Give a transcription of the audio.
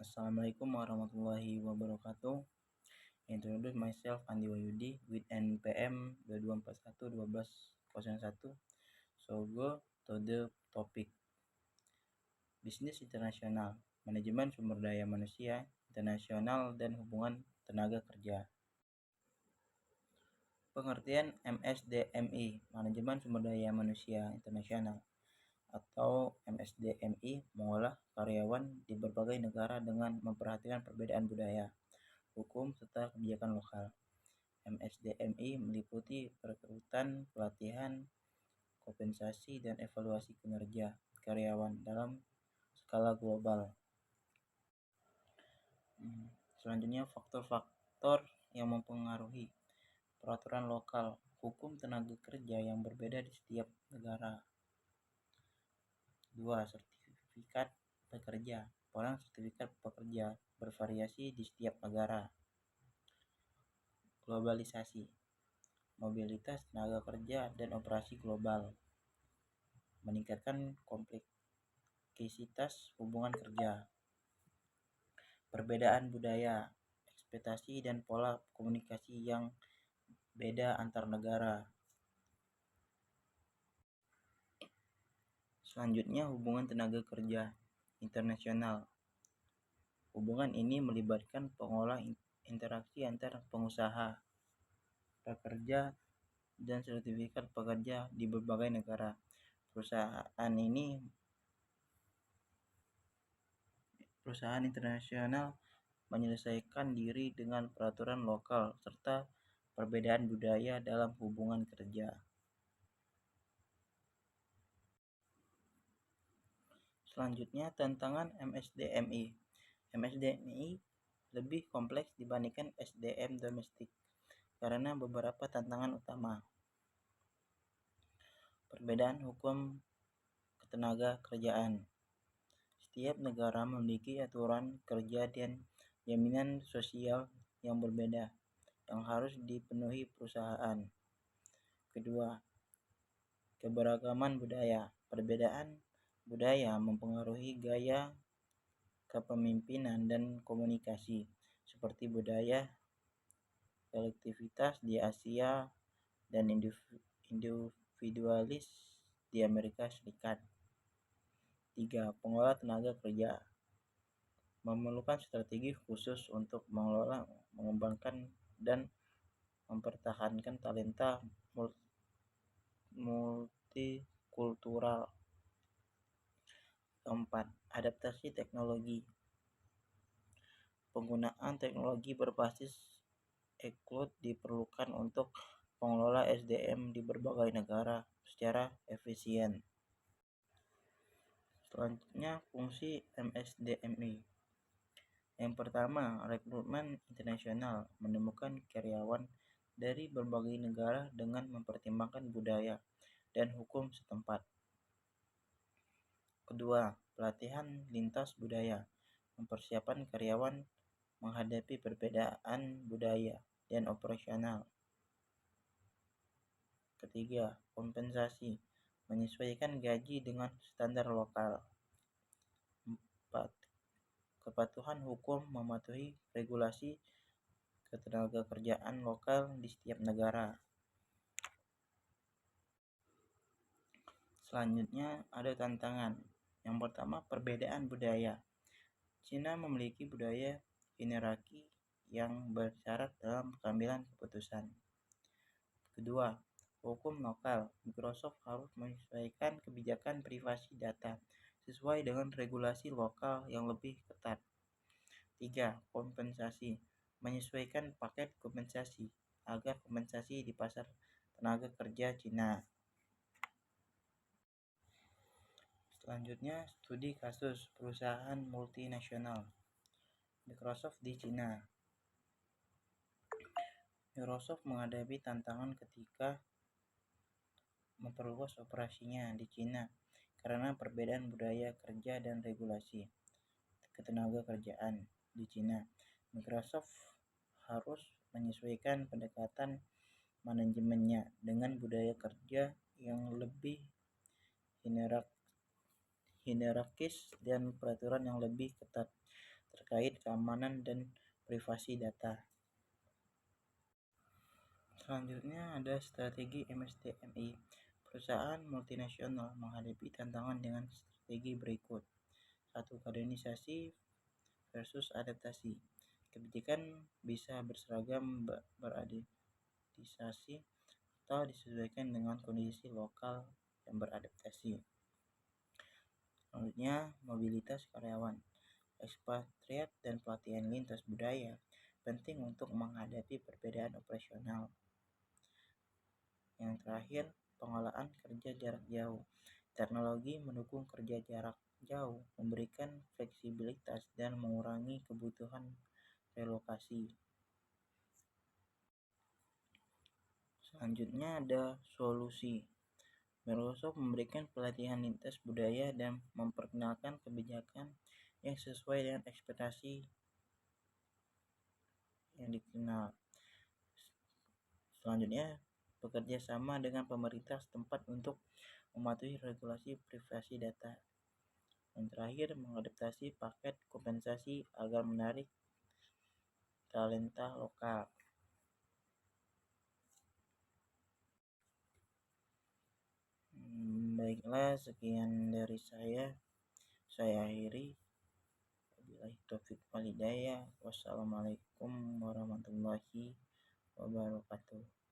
Assalamualaikum warahmatullahi wabarakatuh. Introduce myself Andi Wahyudi with NPM 2241 So go to the topic. Bisnis internasional, manajemen sumber daya manusia internasional dan hubungan tenaga kerja. Pengertian MSDMI, manajemen sumber daya manusia internasional, atau MSDMI mengolah karyawan di berbagai negara dengan memperhatikan perbedaan budaya, hukum, serta kebijakan lokal. MSDMI meliputi perekrutan, pelatihan, kompensasi, dan evaluasi kinerja karyawan dalam skala global. Selanjutnya, faktor-faktor yang mempengaruhi peraturan lokal, hukum tenaga kerja yang berbeda di setiap negara. 2. Sertifikat pekerja. Pola sertifikat pekerja bervariasi di setiap negara. Globalisasi, mobilitas tenaga kerja dan operasi global, meningkatkan kompleksitas hubungan kerja. Perbedaan budaya, ekspektasi dan pola komunikasi yang beda antar negara. Selanjutnya, hubungan tenaga kerja internasional. Hubungan ini melibatkan pengolah interaksi antar pengusaha, pekerja, dan sertifikat pekerja di berbagai negara. Perusahaan internasional menyelesaikan diri dengan peraturan lokal serta perbedaan budaya dalam hubungan kerja. Selanjutnya, tantangan MSDMI. MSDMI lebih kompleks dibandingkan SDM domestik karena beberapa tantangan utama. Perbedaan hukum ketenaga kerjaan. Setiap negara memiliki aturan kerja dan jaminan sosial yang berbeda yang harus dipenuhi perusahaan. Kedua, keberagaman budaya. Perbedaan budaya mempengaruhi gaya kepemimpinan dan komunikasi, seperti budaya kolektivitas di Asia dan individualis di Amerika Serikat. 3. Pengelola tenaga kerja memerlukan strategi khusus untuk mengelola, mengembangkan, dan mempertahankan talenta multikultural. 4. Adaptasi teknologi. Penggunaan teknologi berbasis cloud diperlukan untuk pengelola SDM di berbagai negara secara efisien. Selanjutnya, fungsi MSDMI. Yang pertama, rekrutmen internasional, menemukan karyawan dari berbagai negara dengan mempertimbangkan budaya dan hukum setempat. Kedua, pelatihan lintas budaya, mempersiapkan karyawan menghadapi perbedaan budaya dan operasional. Ketiga, kompensasi, menyesuaikan gaji dengan standar lokal. 4. Kepatuhan hukum, mematuhi regulasi ketenagakerjaan lokal di setiap negara. Selanjutnya, ada tantangan. Yang pertama, perbedaan budaya. Cina memiliki budaya hierarki yang bersyarat dalam pengambilan keputusan. Kedua, hukum lokal. Microsoft harus menyesuaikan kebijakan privasi data sesuai dengan regulasi lokal yang lebih ketat. 3. Kompensasi. Menyesuaikan paket kompensasi agar kompensasi di pasar tenaga kerja Cina. Selanjutnya, studi kasus perusahaan multinasional. Microsoft di Cina. Microsoft menghadapi tantangan ketika memperluas operasinya di Cina karena perbedaan budaya kerja dan regulasi ketenagakerjaan di Cina. Microsoft harus menyesuaikan pendekatan manajemennya dengan budaya kerja yang lebih hierarkis dan peraturan yang lebih ketat, terkait keamanan dan privasi data. Selanjutnya ada strategi MSDMI. Perusahaan multinasional menghadapi tantangan dengan strategi berikut. 1. Kaderisasi versus adaptasi. Kebijakan bisa berseragam, beradaptasi atau disesuaikan dengan kondisi lokal yang beradaptasi. Selanjutnya, mobilitas karyawan. Ekspatriat dan pelatihan lintas budaya penting untuk menghadapi perbedaan operasional. Yang terakhir, pengolahan kerja jarak jauh. Teknologi mendukung kerja jarak jauh, memberikan fleksibilitas dan mengurangi kebutuhan relokasi. Selanjutnya ada solusi. Microsoft memberikan pelatihan lintas budaya dan memperkenalkan kebijakan yang sesuai dengan ekspektasi yang dikenal. Selanjutnya, bekerja sama dengan pemerintah setempat untuk mematuhi regulasi privasi data. Yang terakhir, mengadaptasi paket kompensasi agar menarik talenta lokal. Baiklah, sekian dari saya akhiri. Wabillahi taufiq wal hidayah. Wassalamualaikum warahmatullahi wabarakatuh.